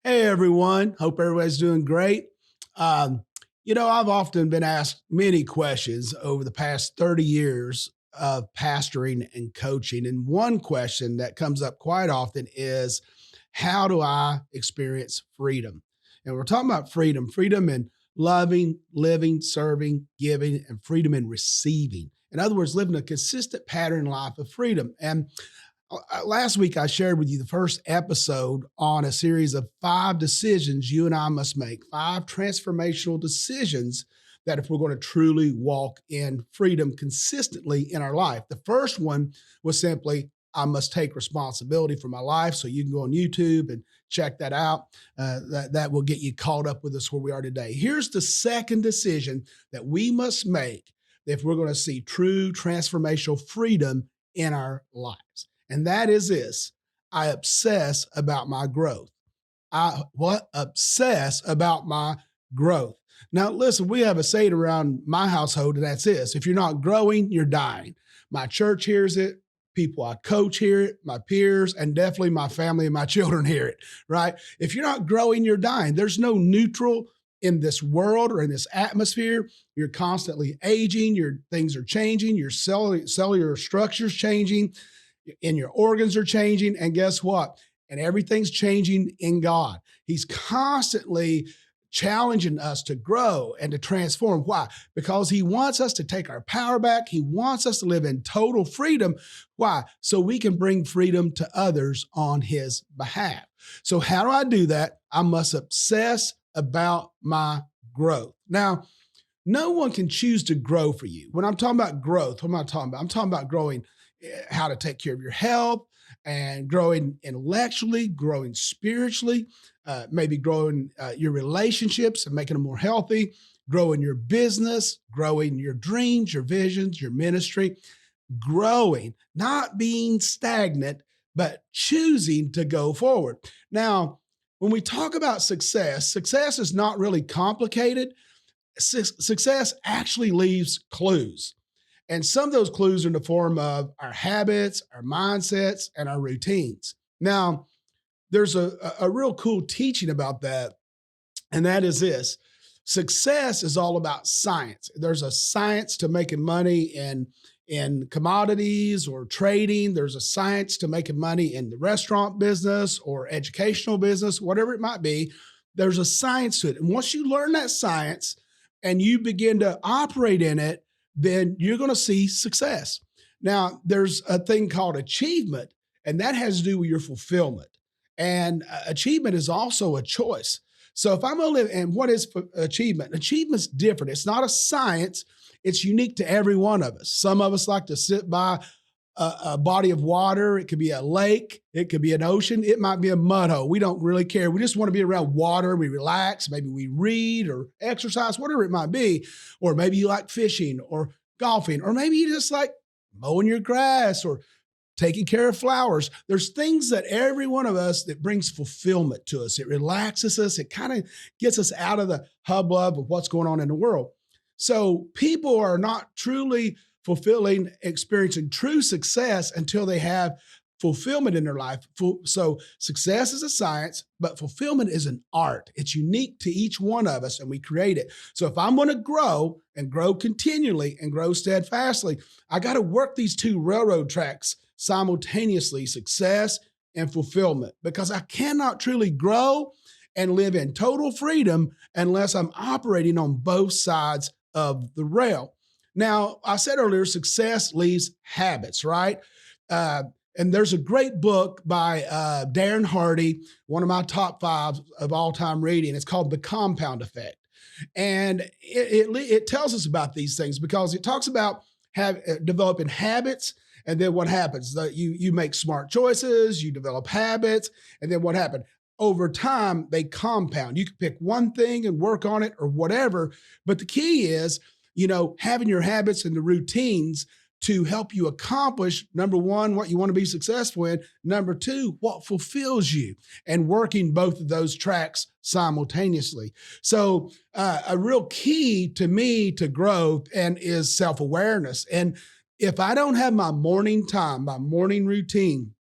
Hey everyone, hope everybody's doing great. Um, I've often been asked many questions over the past 30 years of pastoring and coaching. And one question that comes up quite often is, how do I experience freedom? And we're talking about freedom in loving, living, serving, giving, and freedom in receiving. In other words, living a consistent pattern life of freedom. And last week, I shared with you the first episode on a series of 5 decisions you and I must make, 5 transformational decisions that if we're going to truly walk in freedom consistently in our life. The first one was simply, I must take responsibility for my life. So you can go on YouTube and check that out. That will get you caught up with us where we are today. Here's the second decision that we must make if we're going to see true transformational freedom in our lives. And that is this: I obsess about my growth. Obsess about my growth. Now, listen, we have a saying around my household, and that's this: if you're not growing, you're dying. My church hears it, people I coach hear it, my peers, and definitely my family and my children hear it, right? If you're not growing, you're dying. There's no neutral in this world or in this atmosphere. You're constantly aging, your things are changing, your cellular structure's changing, and your organs are changing. And guess what? And everything's changing in God. He's constantly challenging us to grow and to transform. Why? Because he wants us to take our power back. He wants us to live in total freedom. Why? So we can bring freedom to others on his behalf. So how do I do that? I must obsess about my growth. Now, no one can choose to grow for you. When I'm talking about growth, what am I talking about? I'm talking about growing, how to take care of your health and growing intellectually, growing spiritually, maybe growing your relationships and making them more healthy, growing your business, growing your dreams, your visions, your ministry, growing, not being stagnant, but choosing to go forward. Now, when we talk about success, success is not really complicated. Success actually leaves clues. And some of those clues are in the form of our habits, our mindsets, and our routines. Now, there's a real cool teaching about that, and that is this: success is all about science. There's a science to making money in commodities or trading. There's a science to making money in the restaurant business or educational business, whatever it might be. There's a science to it. And once you learn that science and you begin to operate in it, then you're going to see success. Now, there's a thing called achievement, and that has to do with your fulfillment. And achievement is also a choice. So if I'm going to live, and what is achievement? Achievement's different. It's not a science. It's unique to every one of us. Some of us like to sit by a body of water. It could be a lake. It could be an ocean. It might be a mud hole. We don't really care. We just want to be around water. We relax. Maybe we read or exercise, whatever it might be. Or maybe you like fishing or golfing, or maybe you just like mowing your grass or taking care of flowers. There's things that every one of us that brings fulfillment to us. It relaxes us. It kind of gets us out of the hubbub of what's going on in the world. So people are not truly fulfilling, experiencing true success until they have fulfillment in their life. So success is a science, but fulfillment is an art. It's unique to each one of us, and we create it. So if I'm going to grow and grow continually and grow steadfastly, I got to work these two railroad tracks simultaneously: success and fulfillment, because I cannot truly grow and live in total freedom unless I'm operating on both sides of the rail. Now, I said earlier, success leaves habits, right? And there's a great book by Darren Hardy, one of my top 5 of all time reading. It's called The Compound Effect. And it tells us about these things because it talks about developing habits. And then what happens? You make smart choices, you develop habits, and then what happened? Over time, they compound. You can pick one thing and work on it or whatever. But the key is, having your habits and the routines to help you accomplish, number one, what you want to be successful in, number two, what fulfills you, and working both of those tracks simultaneously. So a real key to me to growth and is self-awareness. And if I don't have my morning time, my morning routine,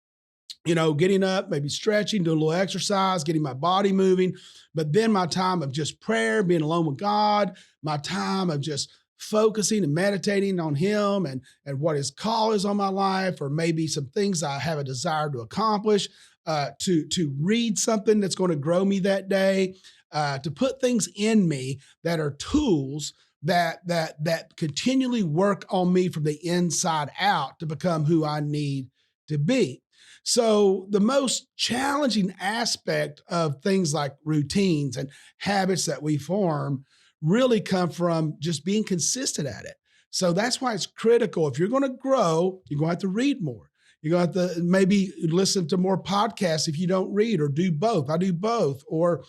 getting up, maybe stretching, doing a little exercise, getting my body moving. But then my time of just prayer, being alone with God, my time of just focusing and meditating on Him and what His call is on my life, or maybe some things I have a desire to accomplish, to read something that's going to grow me that day, to put things in me that are tools that continually work on me from the inside out to become who I need to be. So, the most challenging aspect of things like routines and habits that we form really come from just being consistent at it. So, that's why it's critical. If you're going to grow, you're going to have to read more. You're going to have to maybe listen to more podcasts if you don't read, or do both. I do both. Or,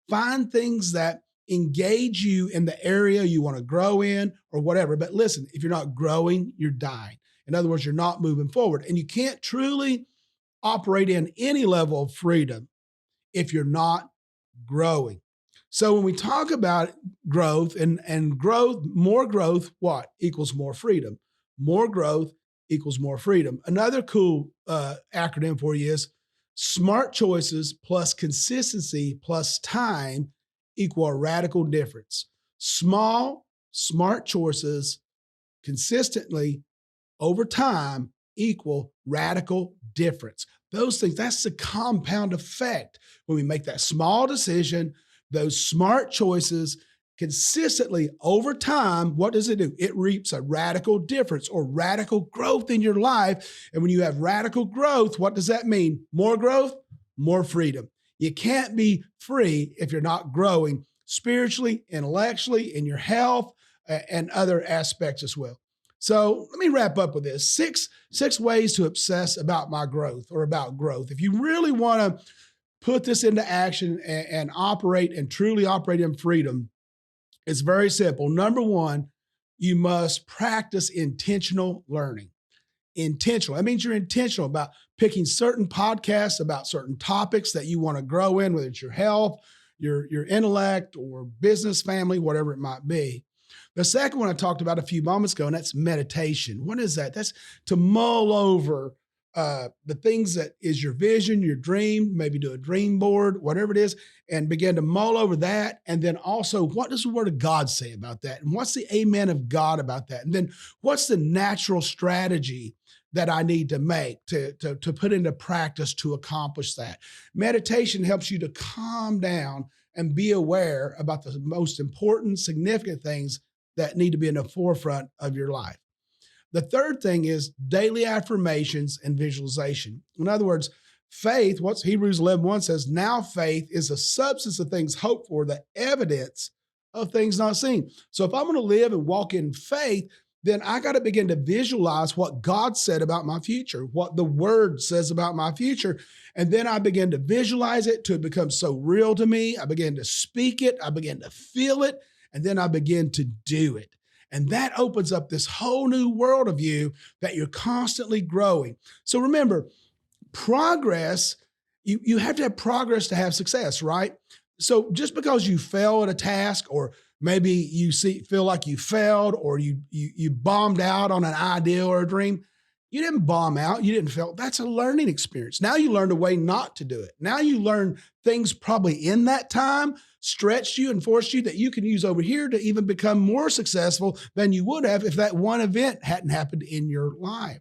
find things that engage you in the area you want to grow in or whatever. But listen, if you're not growing, you're dying. In other words, you're not moving forward. And you can't truly operate in any level of freedom if you're not growing. So when we talk about growth and growth, more growth, what equals more freedom? More growth equals more freedom. Another cool acronym for you is smart choices plus consistency plus time equal a radical difference. Small, smart choices consistently over time equal radical difference. Those things, that's the compound effect. When we make that small decision, those smart choices consistently over time, what does it do? It reaps a radical difference or radical growth in your life. And when you have radical growth, what does that mean? More growth, more freedom. You can't be free if you're not growing spiritually, intellectually, in your health, and other aspects as well. So let me wrap up with this. Six ways to obsess about my growth or about growth. If you really want to put this into action and operate and truly operate in freedom, it's very simple. Number one, you must practice intentional learning. Intentional. That means you're intentional about picking certain podcasts about certain topics that you want to grow in, whether it's your health, your intellect, or business, family, whatever it might be. The second one I talked about a few moments ago, and that's meditation. What is that? That's to mull over the things that is your vision, your dream, maybe do a dream board, whatever it is, and begin to mull over that. And then also, what does the Word of God say about that? And what's the amen of God about that? And then what's the natural strategy that I need to make to put into practice to accomplish that? Meditation helps you to calm down and be aware about the most important, significant things that need to be in the forefront of your life. The third thing is daily affirmations and visualization. In other words, faith, what Hebrews 11:1 says, now faith is the substance of things hoped for, the evidence of things not seen. So if I'm going to live and walk in faith, then I got to begin to visualize what God said about my future, what the Word says about my future. And then I begin to visualize it till it becomes so real to me. I begin to speak it. I begin to feel it. And then I begin to do it. And that opens up this whole new world of you that you're constantly growing. So remember, progress, you have to have progress to have success, right? So just because you fail at a task, or maybe you feel like you failed, or you bombed out on an idea or a dream, you didn't bomb out, you didn't fail. That's a learning experience. Now you learned a way not to do it. Now you learn things probably in that time stretched you and forced you that you can use over here to even become more successful than you would have if that one event hadn't happened in your life.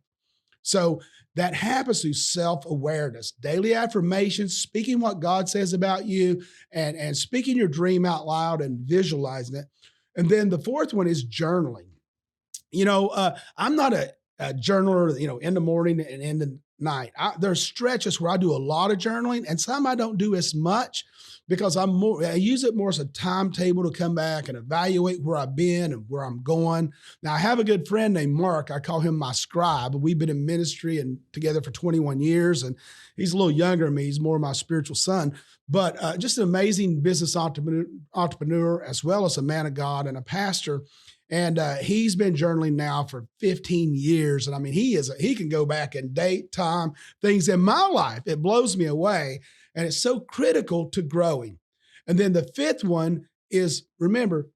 So that happens through self-awareness, daily affirmations, speaking what God says about you, and speaking your dream out loud and visualizing it. And then the fourth one is journaling. I'm not a journaler, in the morning and in the night. There's stretches where I do a lot of journaling, and some I don't do as much because I use it more as a timetable to come back and evaluate where I've been and where I'm going. Now, I have a good friend named Mark. I call him my scribe. We've been in ministry and together for 21 years, and he's a little younger than me. He's more my spiritual son, but just an amazing business entrepreneur, as well as a man of God and a pastor. And he's been journaling now for 15 years. And I mean, he can go back and date, time, things in my life. It blows me away. And it's so critical to growing. And then the fifth one is, remember,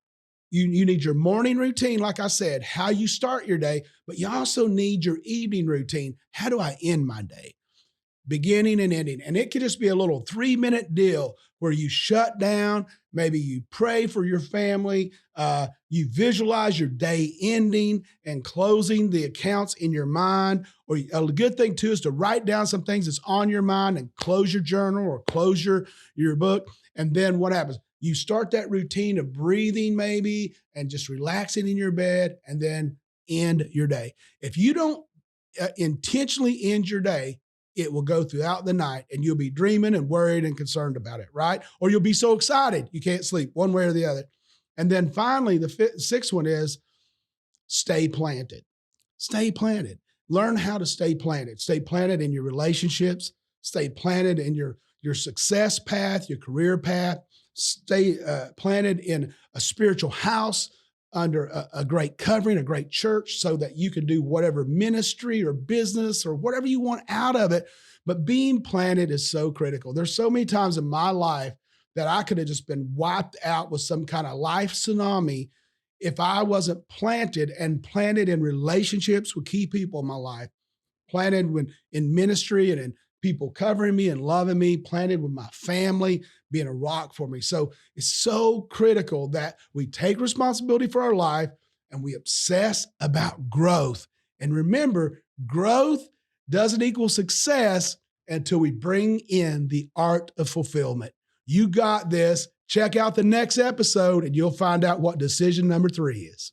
you need your morning routine, like I said, how you start your day, but you also need your evening routine. How do I end my day? beginning and ending. And it could just be a little 3-minute deal where you shut down, maybe you pray for your family, you visualize your day ending and closing the accounts in your mind. Or a good thing too is to write down some things that's on your mind and close your journal or close your book. And then what happens? You start that routine of breathing maybe and just relaxing in your bed and then end your day. If you don't intentionally end your day, it will go throughout the night and you'll be dreaming and worried and concerned about it, right? Or you'll be so excited you can't sleep, one way or the other. And then finally, the sixth one is stay planted. Stay planted. Learn how to stay planted. Stay planted in your relationships. Stay planted in your success path, your career path. Stay planted in a spiritual house under a great covering, a great church, so that you can do whatever ministry or business or whatever you want out of it. But being planted is so critical. There's so many times in my life that I could have just been wiped out with some kind of life tsunami if I wasn't planted in relationships with key people in my life, planted in ministry and in people covering me and loving me, planted with my family, being a rock for me. So it's so critical that we take responsibility for our life and we obsess about growth. And remember, growth doesn't equal success until we bring in the art of fulfillment. You got this. Check out the next episode and you'll find out what decision number 3 is.